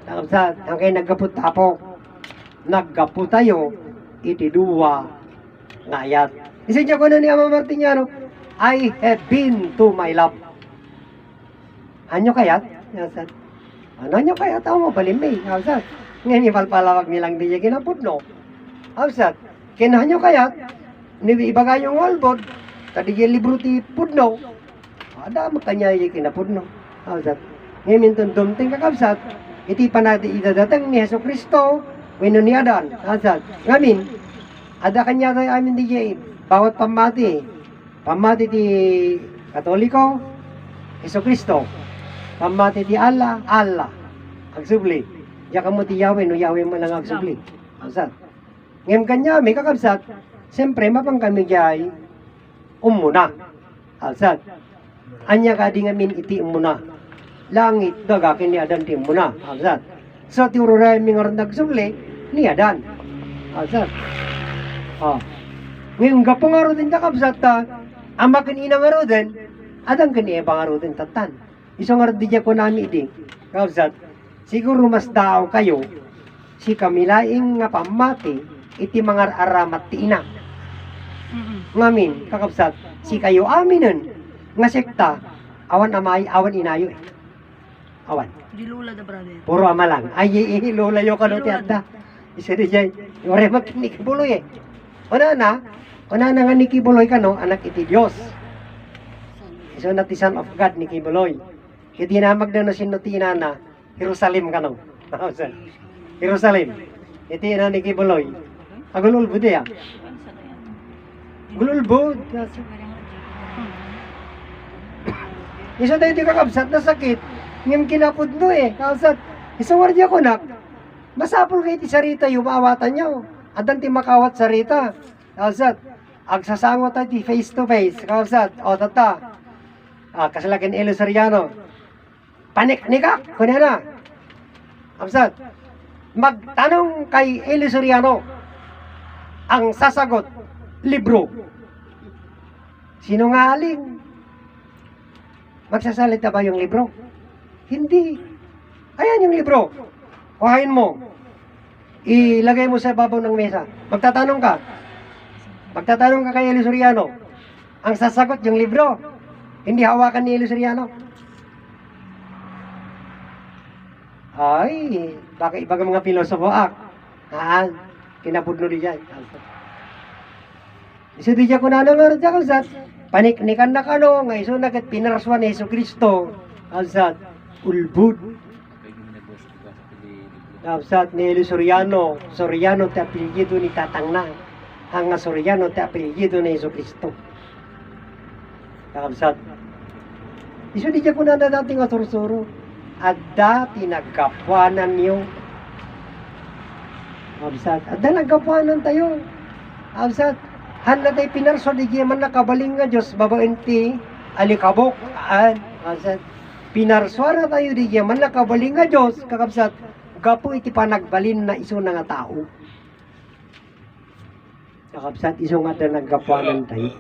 Asat, ang kay nagkapo tapok, nagkapo tayo, iti duwa, ngayat. Isinja ko na ni Ama Martiniano, I have been to my love. Anyo kayat? Asat. Ano nyo kaya tao mo balimay? Asat. Ngayon ipalpalawag nilang di kinapudno. Asat. Kinahanyo kaya? Ibaga yung walbod. Tadi yung libro ti pudno. Ada makanya yung kinapudno. Asat. Ngayon mintun dumting kakabsat. Iti panati idadatang ni Heso Kristo. Wino ni Adan. Asat. Ngamin. Ada kanya tayo amin di bawat pamati. Pamati ti Katoliko. Heso Kristo. Pamati ti Allah, Allah. Agsubli. Ya kamu ti Yahweh, no Yahweh mo lang agsubli. Asat. Ngem kanya, may kakabsat. Siyempre, mapang kami jay, umuna. Asat. Anya ka di ngamin iti umuna. Langit, daga, kini Adan ti umuna. Asat. So, ti ururay mi nga nagsubli, ni Adan. Asat. Oh. Ngayon, gapong nga din kakabsat ta, amakin ina nga din, Adan kini Eva nga din tatan. Isang ardidya ko nami iti. Kausat, siguro mas daaw kayo, si kamilaing nga pamati, iti mga aramat ti ina. Ngamin, kakabsat, si kayo aminen, nga sekta, awan amay, awan inayo eh. Awan. Di lula da brother. Puro ama lang. Ay, lula yo ka no ti adda. Isa di jay, yore magnikibuloy eh. Una na nga nikibuloy ka no, anak iti Diyos. Iso na ti Son of God, nikibuloy. Kiti na magdano sinutina na Jerusalem ka no. Jerusalem. Iti na ni Kibuloy. Agululbud ya. Gululbud. Isa tayo di kakabsat na sakit. Ngem kinapod no eh. Kakabsat. Isang wardya ko nak. Masapol kayo ti sarita yung maawatan nyo. Adan ti makawat sarita. Kakabsat. Agsasango tayo ti face to face. Kakabsat. O tata. Kasalagin Elisariano. Panik-nikak, kunya na. Absat, magtanong kay Eli Soriano, ang sasagot, libro. Sinungaling. Magsasalita ba yung libro? Hindi. Ayan yung libro. Kuhain mo. Ilagay mo sa babaw ng mesa. Magtatanong ka. Magtatanong ka kay Eli Soriano. Ang sasagot yung libro. Hindi hawakan ni Eli Soriano. Ay, baka ibaga mga pilosopo kinapudno di dyan. Iso di dyan ko na nga dyan, kalsat. Paniknikan na kano, nga iso nagat pinaraswan ni Yesu Kristo. Kalsat, ulbud. Kalsat ni Eli Soriano te apelyido ni Tatang na. Ang Soriano te apelyido ni Yesu Kristo. Kalsat. Iso di dyan ko na dating asurusuro. Adda tinagkapuanan niyo. Absat, adda nagkapuanan tayo. Absat, handa tayo pinarso di man nakabaling nga Diyos babaen ti alikabok. Absat, pinarsuara tayo di man nakabaling nga Diyos kakabsat, gapo iti panagbalin na iso na nga tao. Kakabsat, iso nga adda nagkapuanan tayo.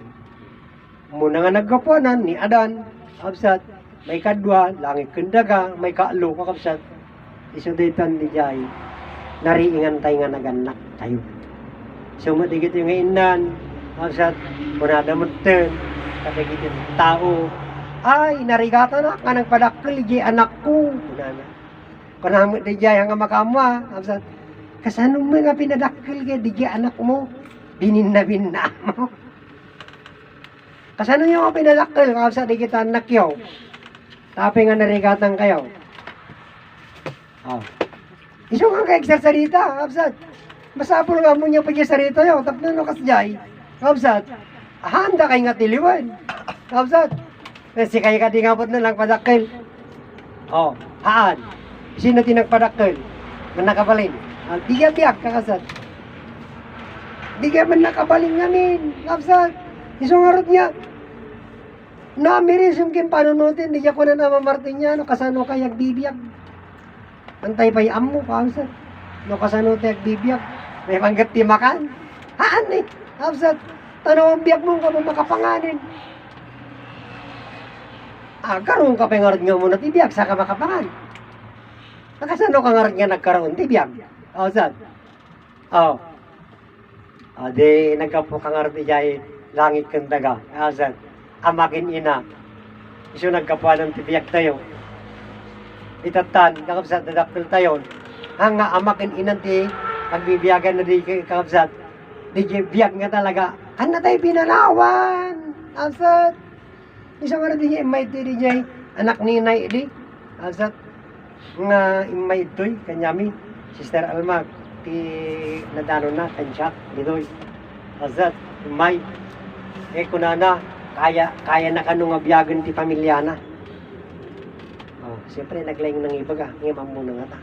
Muna nga nagkapuanan ni Adan. Absat, may kadwa, langit kendaga, may kaalo, kakabsat. Isuditan ni Jai, nariingan tayo nga naganak tayo. Sumatigit yung inan, kakabsat, munada mutin, katigit yung tao. Ay, narigata na, nga nagpadakil, Jai, anak ko. Munana. Panamit ni Jai, hanga makama, kakabsat. Kasano mo nga pinadakil, di Jai, anak mo? Binin na mo. Kasano yung mga pinalakil, kapsat, di kita nakyaw. Tapi nga narigatan kayo. Oh. Iso nga ka-exersarita, kapsat. Masapol nga mo niya pag-exersarita yun, tapos no kasjay. Kapsat, handa kay nga tiliwan. Kapsat, kasi kaya ka di nga po na lang padakil. Oh, haan. Sino tinagpadakil? Man nakabalin. Di ka biyak, kakasat. Di ka man nakabalin ngamin, kapsat. Isungarot niya. Namiris yung kimpanunutin, di ka ko na namamartin niya, no kasano kayag bibiyag. Antay pa yung amo, kapsat. No kasano tayag bibiyag. May panggat di makan. Haan eh, kapsat. Tanaw ang biyag mo ka mo makapanganin. Karoon ka pa nga rin nga muna tibiyag, saka makapangan. Nakasano ka nga rin nga nagkaroon tibiyag. Kapsat. Di nagkapo ka nga rin tibiyag. Langit kang daga, asan, amakin ina, iso nagkapuan ng tibiyag tayo, itatan, kakabsat, dadakil tayo, hanga amakin ina ti, pagbibiyagan na di kakabsat, di biyag nga talaga, na tayo pinanawan, asan, iso nga di niya, imay ti di niya, anak ni inay di, asan, nga imay ito'y, kanyami, Sister Alma, ti nadano na, kansyak, dito'y, asan, imay, kunana, kaya na kanu nga biyagan ti pamilya na. Siyempre, naglayang ng ibaga, ngayon muna nga ta.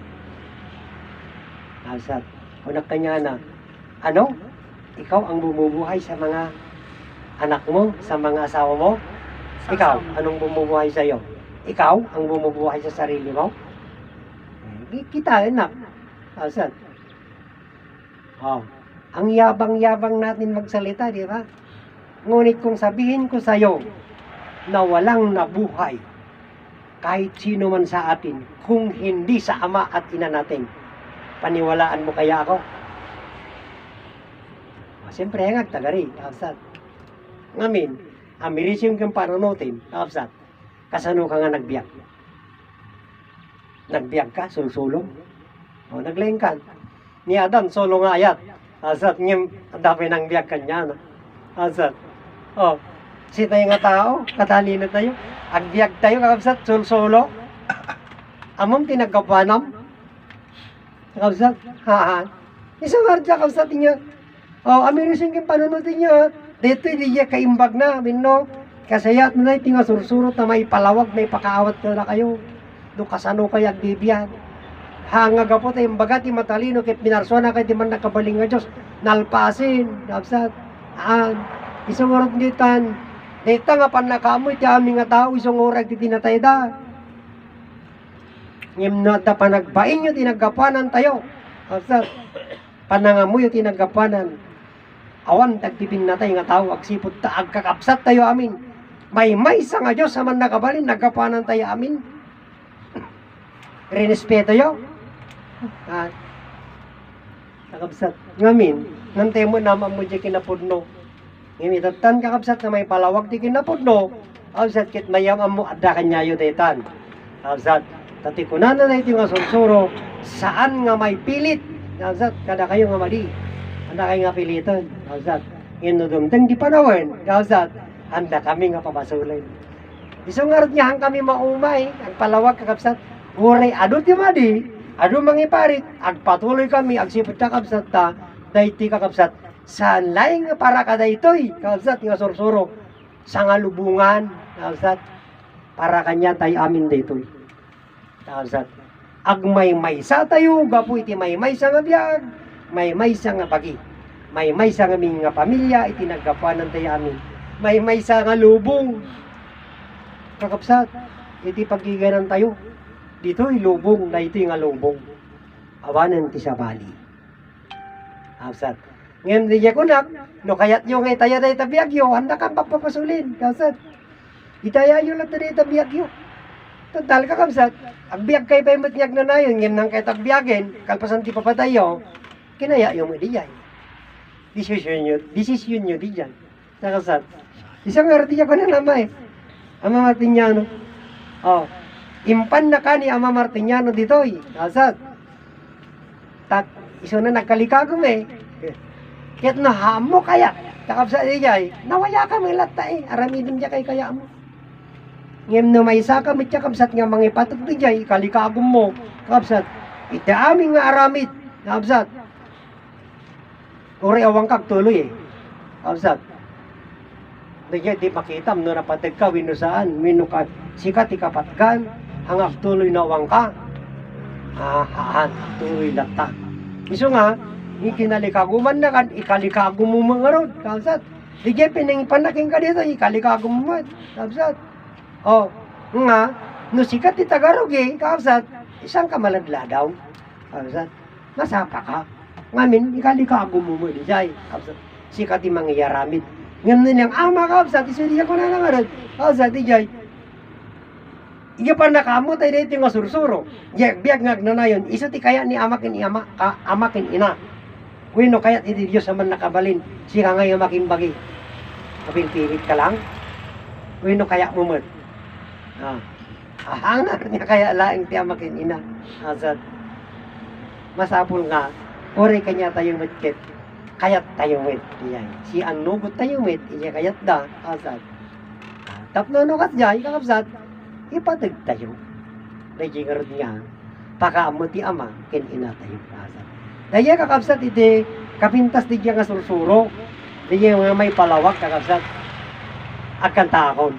Asat, kunak kanya na, ano? Ikaw ang bumubuhay sa mga anak mo, sa mga asawa mo? Ikaw, anong bumubuhay sa iyo? Ikaw ang bumubuhay sa sarili mo? Kita, anak. Asat. Ang yabang-yabang natin magsalita, di ba? Ngunit kung sabihin ko sa iyo na walang nabuhay kahit sino man sa atin kung hindi sa ama at ina natin, paniwalaan mo kaya ako? Siyempre, hangag tagari, kapsat. Ngamin, amirisim kang panunutin, kapsat. Kasano ka nga nagbiyak? Nagbiyak ka, sulsulong. Naglayang ka. Ni Adan, solo nga ayat. Kapsat, ngim, dapat nang biyak kanya, no? Kapsat. Si tayo nga tao, katalino tayo. Agbiag tayo, kakabsat, sul-solo. Amom tinagkapanam. Kakabsat, haan. Isang hardya, kakabsat niya. Amirising yung panunutin niya. Dito, hindi niya kaimbag na. Minno, kasayat na tayo, tinga sursurot na may palawag, may pakaawat na kayo. Doon kasano kayo agbibiyag. Hangag po tayo, bagat, matalino, kahit minarswana, kahit di man nakabaling nga Diyos. Nalpasin, kakabsat, haan. Isang oras ditan, dita nga panakamoy, ti aming nga tao, isang oras di tinatay da. Ngem na da panagbain nyo, tinagapanan tayo. Kapsat, panangamoy, tinagapanan. Awan, tagtipin na tayo nga tao, agsipod ta, agkakapsat tayo amin. May sa nga Diyos, saman nakabalin, nagapanan tayo amin. Renespeto yo. Nakapsat, ngamin, nantay mo naman mo dyan kinapudno. Imitatan kakabsat na may palawag di kinapudno, kabsat kit mayam mo ada kanyayo detan. Kabsat, tatikunan na ito nga sunsuro, saan nga may pilit, kabsat, kada kayo nga mali, anda kayo nga pilitan, kabsat, inudumdang di panawan, kabsat, anda kami nga pabasulin. Isungarot niya hang kami maumay, ang palawag kakabsat, uray ado ti madi, ado mangiparit, agpatuloy kami, agsipot kakabsat ta, dayti kakabsat, sa laing para kada ito'y, kalsat nga sursuro, sa nga lubungan, kalsat, para kanya tayo amin dito'y. Kalsat, ag may sa tayo, gapo iti may sa nga biyag, may sa nga pagi, may sa nga aming nga pamilya, iti nagkapuanan tayo amin, may sa nga lubong, kakapsat, iti pagiganan tayo, dito'y lubong, na ito'y nga lubong, awanan ti sa bali. Kalsat, ngayon di ko nak, no kayat yung ngay taya day tabiyagyo, handa kang papapasulin, kapsat. Itaya yung lang tayo tabiyagyo. Total ka kapsat, agbiag kay pa yung matnyag na yun, ngayon nang kay tagbiyagin, kalpasan ti papatayo, kinaya yung madiyay. Desisyon nyo di dyan. Nakasat. Isang artiya ko na naman Ama Martiniano. Impan na ka ni Ama Martiniano dito'y. Nakasat. Iso na nagkalikagom Kaya't nahamo kaya, takapsat di jay, nawaya ka may lata aramidin dya kay kaya mo. Ngem no may isa ka mitya kapsat nga mangipatok di jay, kalikagom mo, kapsat, ita aming nga aramid, kapsat. Uri awang kag tuloy kapsat. Di jay, di makita mo na patag ka, wino saan, wino ka, sikat ikapatgan, hangak tuloy na awang ka. Haan, tuloy lata. Iso nga, ikinalikaguman na kan, ikalikagum mo mga rod, kapsat. Di jay, pinangipanaking ka dito, ikalikagum mo, kapsat. Oh, nga, no sikat ti Tagarog kapsat, isang kamaladla daw, kapsat. Masapa ka. Ngamin, ikalikagum mo di jay, kapsat. Sikat ti mangyaramid. Ngayon nilang ama kapsat, isuli ko na nga rod, kapsat, di jay. Iya pa nakamot ay dito nga sursuro. Biag ngag na yun. Isa ti kaya ni amakin ama, amakin ina. Wino kaya ti Diyos naman nakabalin. Siya nga amakin bagi. Kapinpilit ka lang. Wino kaya mo man. Hangar niya kaya laing ti amakin ina. Asat. Masapul nga. Ore kanya tayo mitkit. Kayat tayo mit. Si ang nugot tayo mit. Iya kayat da. Asat. Tapno no kat jay kakapsat. Ipatag tayo. Dahil nga rin niya, pakaamo ti ama, kin ina tayo. Dahil kakabsat iti, kapintas di nga sursuro, di nga may palawak kakabsat, akan takon.